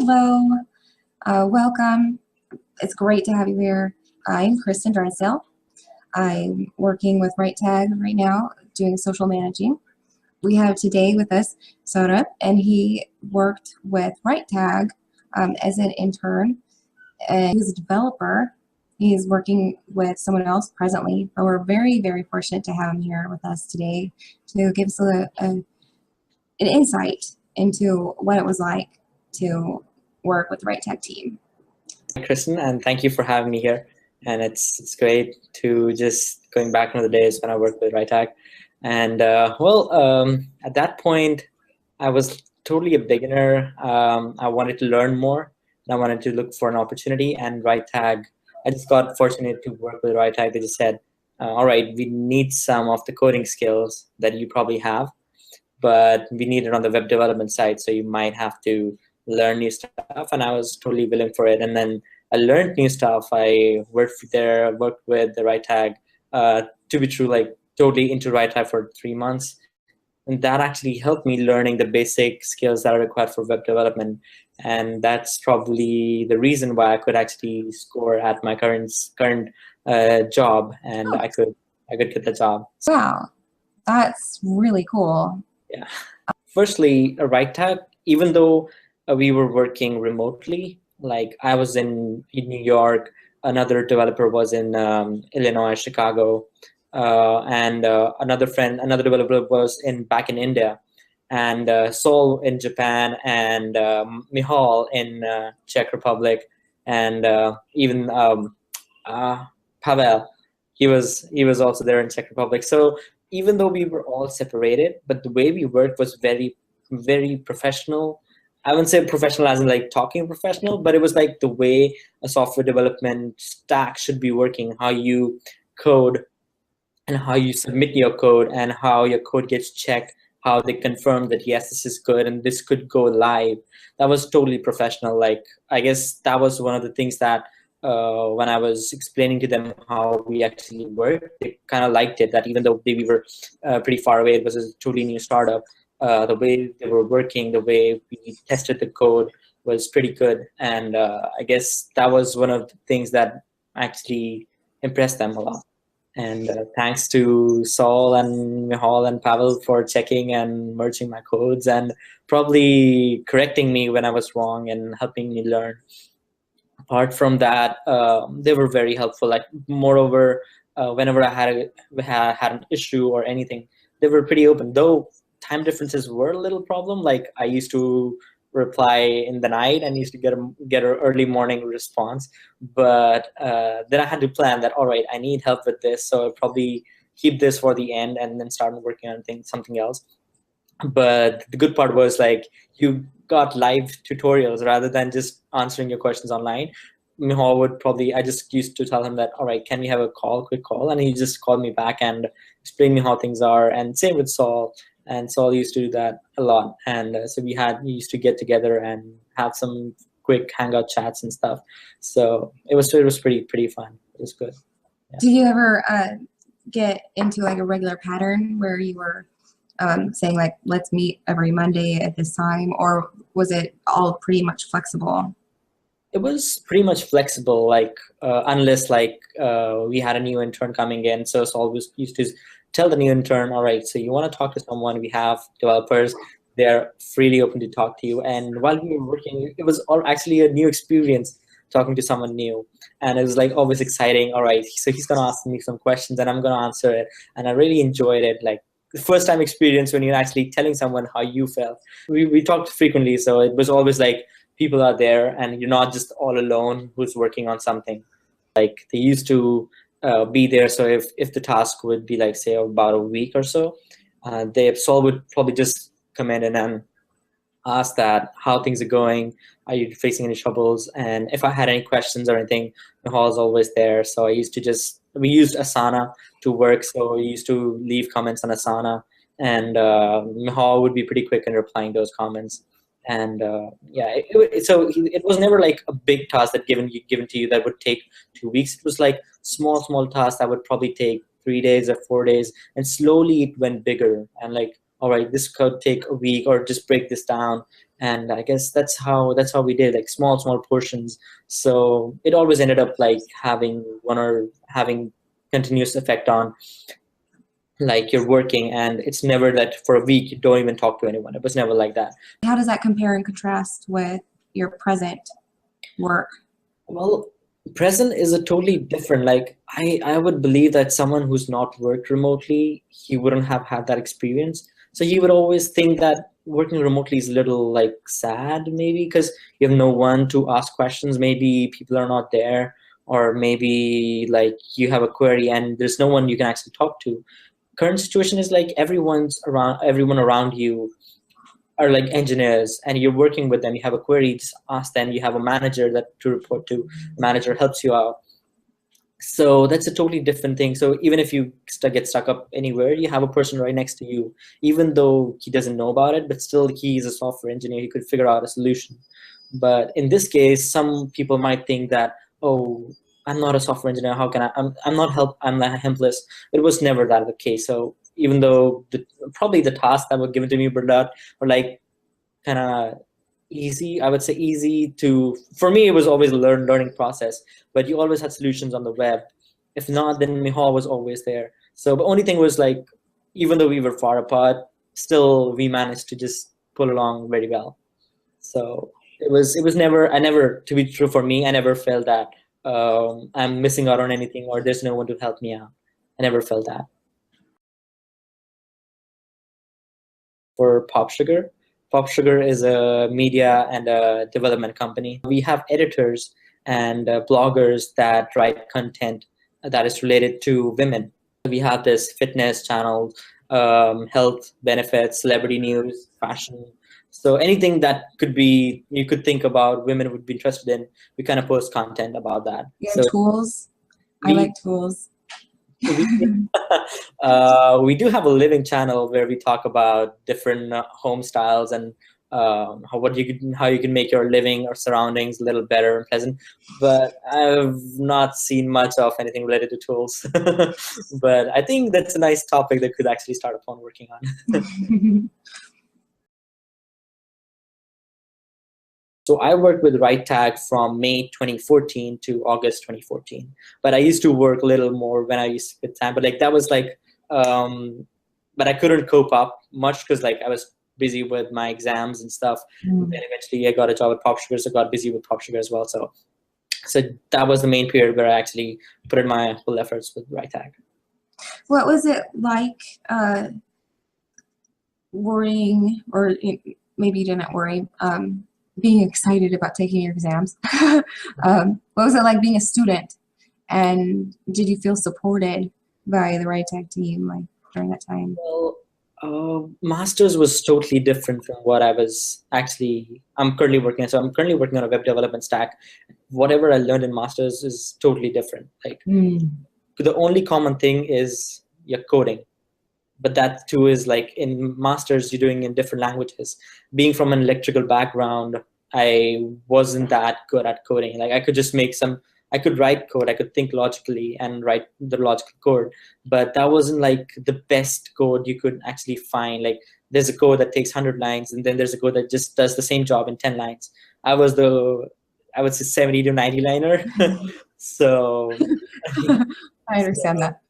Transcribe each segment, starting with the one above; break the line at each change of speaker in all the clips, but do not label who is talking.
Hello, welcome. It's great to have you here. I'm Kristin Drysdale. I'm working with RiteTag right now, doing social managing. We have today with us Sarab, and he worked with RiteTag as an intern, and he's a developer. He's working with someone else presently, but we're very, very fortunate to have him here with us today to give us an insight into what it was like to work with the RiteTag team.
Hi, Kristin, and thank you for having me here. And it's great to just going back into the days when I worked with RiteTag. And at that point, I was totally a beginner. I wanted to learn more, and I wanted to look for an opportunity. And RiteTag, I just got fortunate to work with RiteTag. They just said, all right, we need some of the coding skills that you probably have, but we need it on the web development side, so you might have to learn new stuff. And I was totally willing for it. And then I learned new stuff. I worked with the RiteTag, to be true, like totally into RiteTag for 3 months. And that actually helped me learning the basic skills that are required for web development. And that's probably the reason why I could actually score at my current job, and I could get the job.
Wow, that's really cool.
Yeah. Firstly, RiteTag, even though we were working remotely, like I was in New York, another developer was in Illinois, Chicago, and another developer was back in India, and Seoul in Japan, and Mihal in Czech Republic, and even Pavel, he was also there in Czech Republic. So even though we were all separated, but the way we worked was very, very professional. I wouldn't say professional as in like talking professional, but it was like the way a software development stack should be working, how you code and how you submit your code and how your code gets checked, how they confirm that, yes, this is good and this could go live. That was totally professional. Like, I guess that was one of the things that when I was explaining to them how we actually work, they kind of liked it, that even though we were pretty far away, it was a totally new startup. The way they were working, the way we tested the code was pretty good. And I guess that was one of the things that actually impressed them a lot. And thanks to Saul and Mihal and Pavel for checking and merging my codes and probably correcting me when I was wrong and helping me learn. Apart from that, they were very helpful. Like, moreover, whenever I had an issue or anything, they were pretty open. Though time differences were a little problem. Like, I used to reply in the night and used to get an early morning response. But then I had to plan that, all right, I need help with this, so I'll probably keep this for the end and then start working on something else. But the good part was, like, you got live tutorials rather than just answering your questions online. Mihal would probably, I just used to tell him that, all right, can we have a quick call? And he just called me back and explained me how things are. And same with Saul. And Saul used to do that a lot. And so we used to get together and have some quick hangout chats and stuff. So it was pretty fun. It was good. Yeah.
Did you ever get into like a regular pattern where you were saying like, let's meet every Monday at this time, or was it all pretty much flexible?
It was pretty much flexible, like unless like we had a new intern coming in. So Saul used to tell the new intern, all right, so you want to talk to someone, we have developers, they're freely open to talk to you. And while we were working, it was actually a new experience talking to someone new. And it was like always exciting. All right, so he's going to ask me some questions and I'm going to answer it. And I really enjoyed it. Like, the first time experience when you're actually telling someone how you felt. We talked frequently, so it was always like people are there and you're not just all alone who's working on something. Like, they used to be there. So if the task would be like, say, about a week or so, Saul would probably just come in and then ask that how things are going, are you facing any troubles, and if I had any questions or anything, Mihal is always there. So we used Asana to work, so we used to leave comments on Asana, and Mihal would be pretty quick in replying those comments. And yeah, it was never like a big task that given to you that would take 2 weeks. It was like small tasks that would probably take 3 days or 4 days, and slowly it went bigger. And like all right, this could take a week, or just break this down. And I guess that's how we did, like small portions. So it always ended up like having continuous effect on like you're working, and it's never that for a week you don't even talk to anyone. It was never like that.
How does that compare and contrast with your present work?
Well, present is a totally different, like I would believe that someone who's not worked remotely, he wouldn't have had that experience. So he would always think that working remotely is a little like sad, maybe because you have no one to ask questions. Maybe people are not there, or maybe like you have a query and there's no one you can actually talk to. Current situation is like everyone around you are like engineers, and you're working with them. You have a query, just ask them. You have a manager that to report to. Manager helps you out. So that's a totally different thing. So even if you get stuck up anywhere, you have a person right next to you, even though he doesn't know about it, but still he's a software engineer. He could figure out a solution. But in this case, some people might think that, oh, I'm not a software engineer. How can I'm not helpless. It was never that the case. So even though probably the tasks that were given to me were like kind of easy, I would say easy to, for me, it was always a learning process, but you always had solutions on the web. If not, then Mihal was always there. So the only thing was like, even though we were far apart, still we managed to just pull along very well. So it was never, to be true for me, I never felt that I'm missing out on anything, or there's no one to help me out. I never felt that. For POPSUGAR is a media and a development company. We have editors and bloggers that write content that is related to women. We have this fitness channel, health benefits, celebrity news, fashion. So anything that you could think about women would be interested in, we kind of post content about that.
You have tools? I like tools.
We do have a living channel where we talk about different home styles and how you can make your living or surroundings a little better and pleasant. But I've not seen much of anything related to tools. But I think that's a nice topic that could actually start upon working on. So I worked with RiteTag from May 2014 to August 2014. But I used to work a little more when I used to get time. But like that was like, but I couldn't cope up much because like I was busy with my exams and stuff. And eventually I got a job at POPSUGAR, so got busy with POPSUGAR as well. So that was the main period where I actually put in my whole efforts with RiteTag.
What was it like worrying, or maybe you didn't worry, being excited about taking your exams? What was it like being a student, and did you feel supported by the RiteTag team like during that time?
Well, masters was totally different from what I'm currently working on. So I'm currently working on a web development stack. Whatever I learned in masters is totally different. Like the only common thing is your coding. But that too is like in masters, you're doing in different languages. Being from an electrical background, I wasn't that good at coding. Like I could just I could write code, I could think logically and write the logical code, but that wasn't like the best code you could actually find. Like there's a code that takes 100 lines, and then there's a code that just does the same job in 10 lines. I would say 70 to 90 liner. So
I understand that.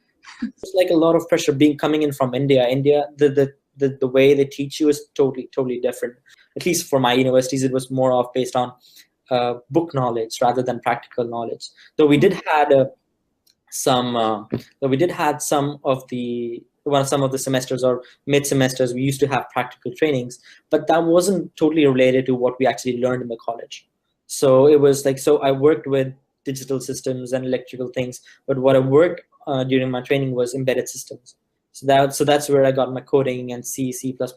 It's like a lot of pressure coming in from India. The way they teach you is totally different. At least for my universities, it was more of based on book knowledge rather than practical knowledge. Though we did had some of the semesters or mid semesters, we used to have practical trainings, but that wasn't totally related to what we actually learned in the college. So it was like, so I worked with digital systems and electrical things, but what I worked during my training was embedded systems. So that's where I got my coding and C++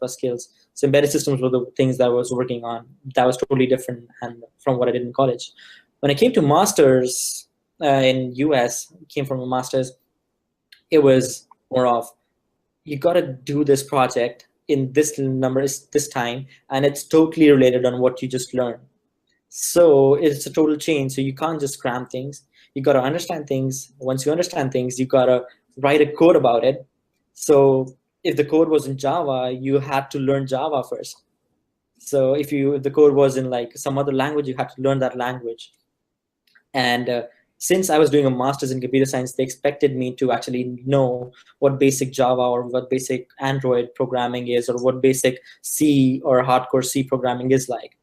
skills. So embedded systems were the things that I was working on. That was totally different from what I did in college. When I came to masters in US, came from a masters, it was more of, you got to do this project in this time, and it's totally related on what you just learned. So it's a total change. So you can't just cram things. You got to understand things. Once you understand things, you got to write a code about it. So if the code was in Java, you had to learn Java first. So if the code was in like some other language, you had to learn that language. And since I was doing a master's in computer science, they expected me to actually know what basic Java or what basic Android programming is, or what basic C or hardcore C programming is like.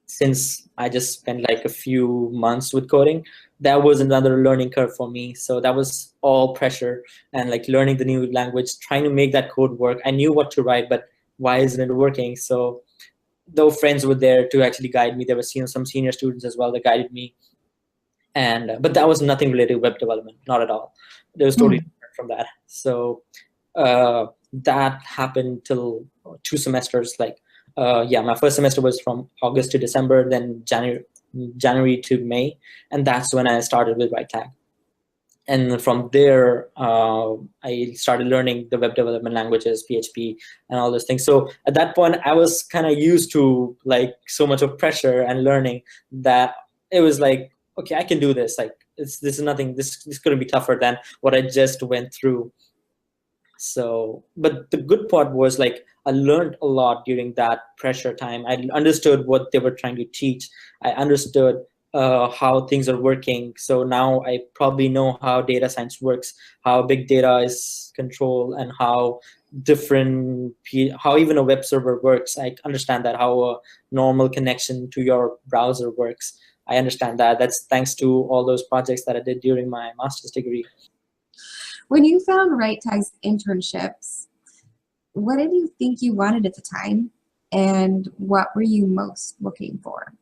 Since I just spent like a few months with coding, that was another learning curve for me. So that was all pressure and like learning the new language, trying to make that code work. I knew what to write, but why isn't it working? So though friends were there to actually guide me, there were some senior students as well that guided me. And but that was nothing related to web development, not at all. It was totally different from that. So that happened till 2 semesters. Like yeah, my first semester was from August to December, then January to May, and that's when I started with RiteTag. And from there, I started learning the web development languages, PHP, and all those things. So at that point, I was kind of used to like so much of pressure and learning that it was like, okay, I can do this. Like this is nothing. This couldn't be tougher than what I just went through. So, but the good part was like I learned a lot during that pressure time. I understood what they were trying to teach. I understood how things are working. So now I probably know how data science works, how big data is controlled, and how how even a web server works. I understand that, how a normal connection to your browser works. I understand that. That's thanks to all those projects that I did during my master's degree.
When you found RiteTag's internships, what did you think you wanted at the time, and what were you most looking for?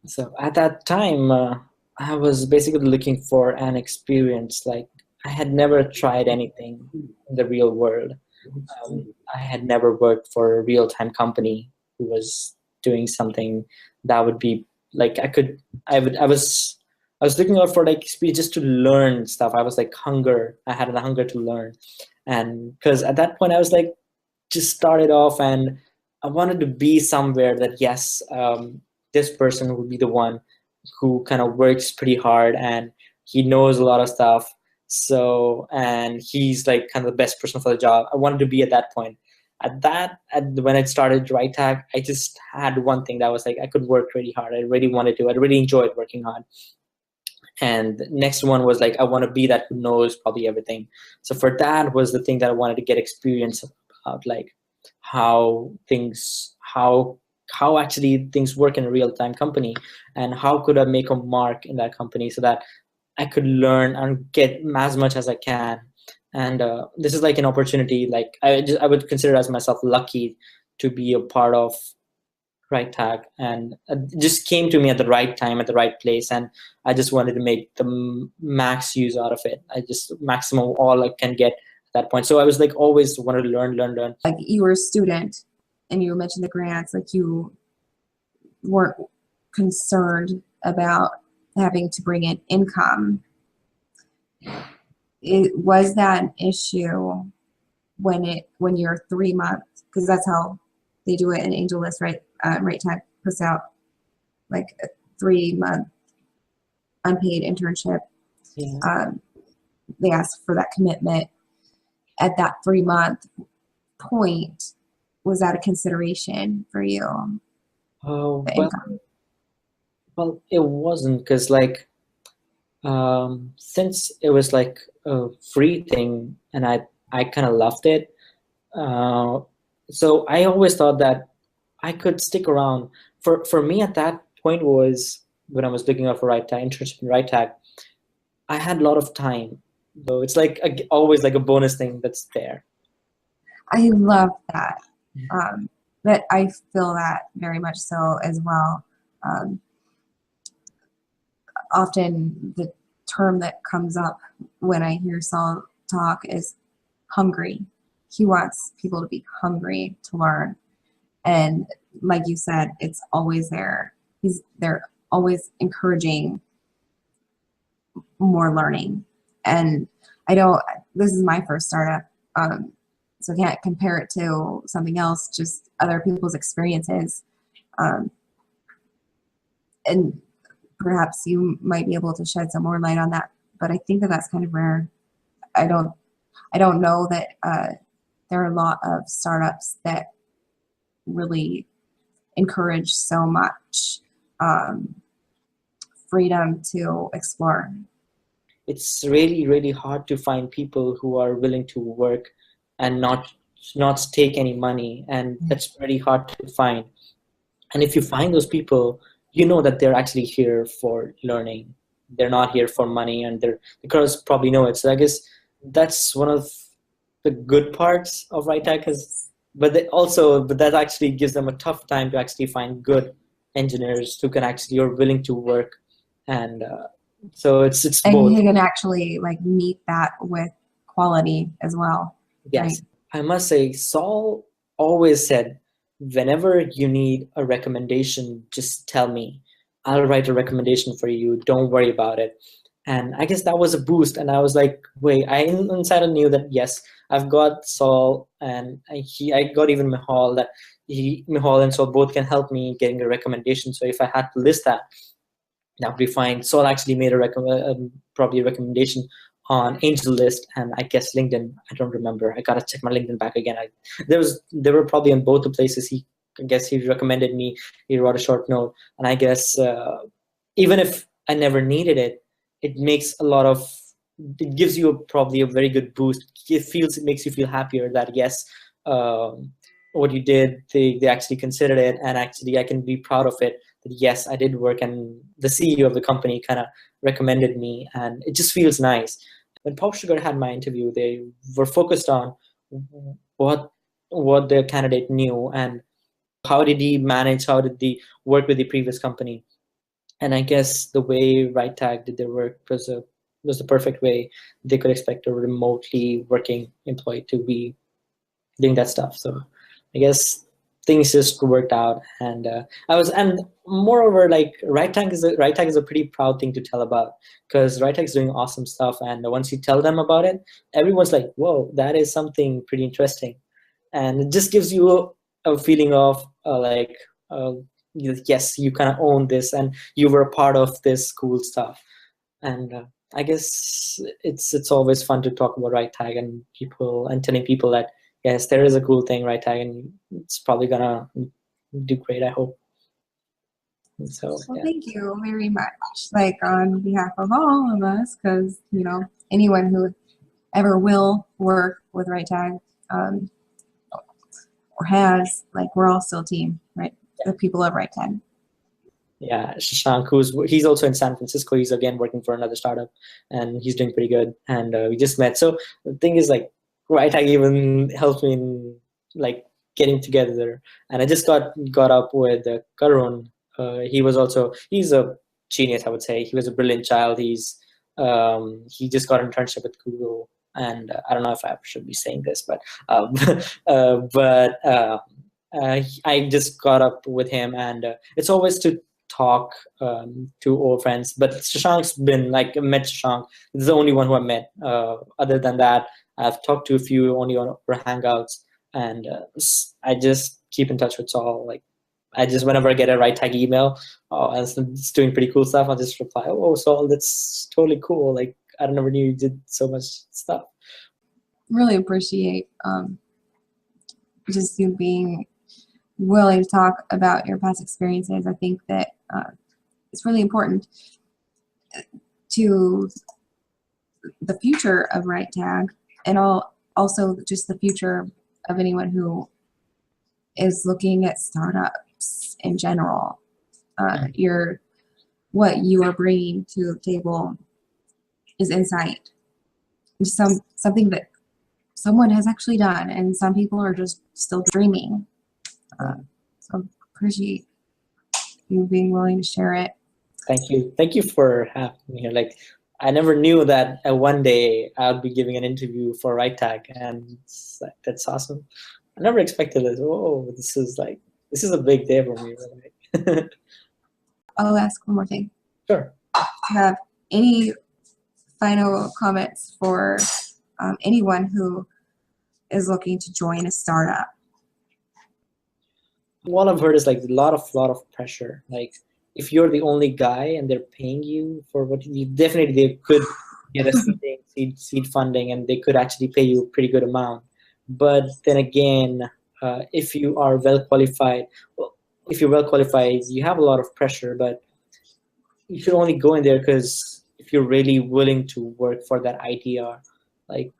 So at that time, I was basically looking for an experience. Like I had never tried anything in the real world. I had never worked for a real-time company who was doing something that would be like I was looking out for like just to learn stuff. I was like I had a hunger to learn. And because at that point I was like just started off, and I wanted to be somewhere that yes, this person would be the one who kind of works pretty hard and he knows a lot of stuff. So, and he's like kind of the best person for the job. I wanted to be at that point. When I started RiteTag, I just had one thing that was like I could work really hard. I really wanted to. I really enjoyed working hard. And the next one was like I want to be that who knows probably everything. So for that was the thing that I wanted to get experience about, like how actually things work in a real-time company, and how could I make a mark in that company so that I could learn and get as much as I can. And this is like an opportunity. Like I would consider as myself lucky to be a part of RiteTag, and it just came to me at the right time, at the right place, and I just wanted to make the max use out of it. I just maximum all I can get at that point. So I was like always wanted to learn.
Like you were a student, and you mentioned the grants. Like you weren't concerned about having to bring in income. Was that an issue when you're 3 months? Because that's how they do it in AngelList, right? RiteTag puts out like a 3-month unpaid internship.
Yeah.
They ask for that commitment at that 3-month point. Was that a consideration for you?
Oh,
The income?
well, it wasn't, because like since it was like a free thing and I kind of loved it, so I always thought that I could stick around. For me at that point was when I was looking out for internship in RiteTag, I had a lot of time. So it's like always like a bonus thing that's there.
I love that. But I feel that very much so as well. Often the term that comes up when I hear Saul talk is hungry. He wants people to be hungry to learn. And like you said, it's always there. They're always encouraging more learning. And this is my first startup, so I can't compare it to something else, just other people's experiences. And perhaps you might be able to shed some more light on that. But I think that that's kind of rare. I don't I don't know that there are a lot of startups that really encourage so much freedom to explore.
It's really, really hard to find people who are willing to work and not take any money, and that's very hard to find. And if you find those people, you know that they're actually here for learning. They're not here for money, and the girls probably know it. So I guess that's one of the good parts of RiteTag, but that actually gives them a tough time to actually find good engineers who can actually are willing to work, and so it's
and
both.
you can actually like meet that with quality as well.
Yes,
right?
I must say, Saul always said, whenever you need a recommendation, just tell me. I'll write a recommendation for you. Don't worry about it. And I guess that was a boost. And I was like, wait, I inside knew that, yes, I've got Saul, and I got even Mihal, that Mihal and Saul both can help me getting a recommendation. So if I had to list that would be fine. Saul actually made probably a recommendation on Angel List and I guess LinkedIn. I don't remember. I gotta check my LinkedIn back again. They were probably in both the places. I guess he recommended me. He wrote a short note, and I guess even if I never needed it, it gives you probably a very good boost. It makes you feel happier that yes, what you did, they actually considered it, and actually I can be proud of it. That yes, I did work, and the CEO of the company kind of recommended me, and it just feels nice. When POPSUGAR had my interview, they were focused on what the candidate knew and how did he manage, how did he work with the previous company. And I guess the way RiteTag did their work was the perfect way they could expect a remotely working employee to be doing that stuff. So I guess things just worked out, and and moreover, like RiteTag is a pretty proud thing to tell about, because RiteTag is doing awesome stuff, and once you tell them about it, everyone's like, whoa, that is something pretty interesting, and it just gives you a feeling of yes, you kind of own this and you were a part of this cool stuff. And I guess it's always fun to talk about RiteTag and telling people that yes, there is a cool thing, RiteTag, and it's probably gonna do great, I hope. And so
Well,
yeah.
thank you very much, like on behalf of all of us, because anyone who ever will work with RiteTag or has, like, we're all still a team, right? The people of RiteTag.
Yeah, Shashank, he's also in San Francisco. He's again working for another startup, and he's doing pretty good. And we just met. So the thing is, like, RiteTag even helped me in like getting together. And I just got up with Karun. He's a genius, I would say. He was a brilliant child. He just got an internship with Google. And I don't know if I should be saying this, but I just got up with him, and it's always to talk to old friends. But Shashank's been like, I met Shashank. This is the only one who I met. Other than that, I've talked to a few only on Hangouts, and I just keep in touch with Saul. Like, I just, whenever I get a RiteTag email, and it's doing pretty cool stuff, I'll just reply, "Oh, Saul, that's totally cool. Like, I never knew you did so much stuff."
Really appreciate just you being willing to talk about your past experiences. I think that it's really important to the future of RiteTag, and also just the future of anyone who is looking at startups in general. What you are bringing to the table is insight, something that someone has actually done, and some people are just still dreaming. So appreciate you being willing to share it.
Thank you for having me here. Like, I never knew that one day I'll be giving an interview for RiteTag, and that's awesome. I never expected this. Oh, this is a big day for me. Really.
I'll ask one more thing.
Sure.
Do you have any final comments for anyone who is looking to join a startup?
What I've heard is like a lot of pressure. Like, if you're the only guy and they're paying you for what you definitely, they could get a seed funding, and they could actually pay you a pretty good amount. But then again, if you are well qualified, well, if you're well qualified, you have a lot of pressure, but you should only go in there because if you're really willing to work for that ITR. Like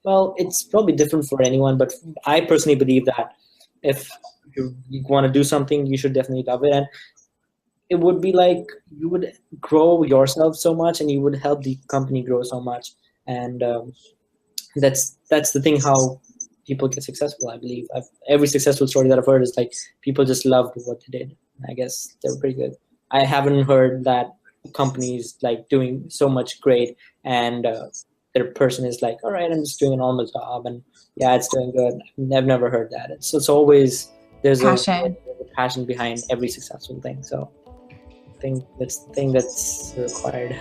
well, it's probably different for anyone, but I personally believe that if you want to do something, you should definitely love it. And it would be like you would grow yourself so much, and you would help the company grow so much. And that's the thing, how people get successful. I believe every successful story that I've heard is like people just loved what they did. I guess they're pretty good. I haven't heard that companies like doing so much great and their person is like, all right, I'm just doing a normal job and yeah, it's doing good. I've never heard that. It's always there's
Passion.
a passion behind every successful thing. So I think that's the thing that's required.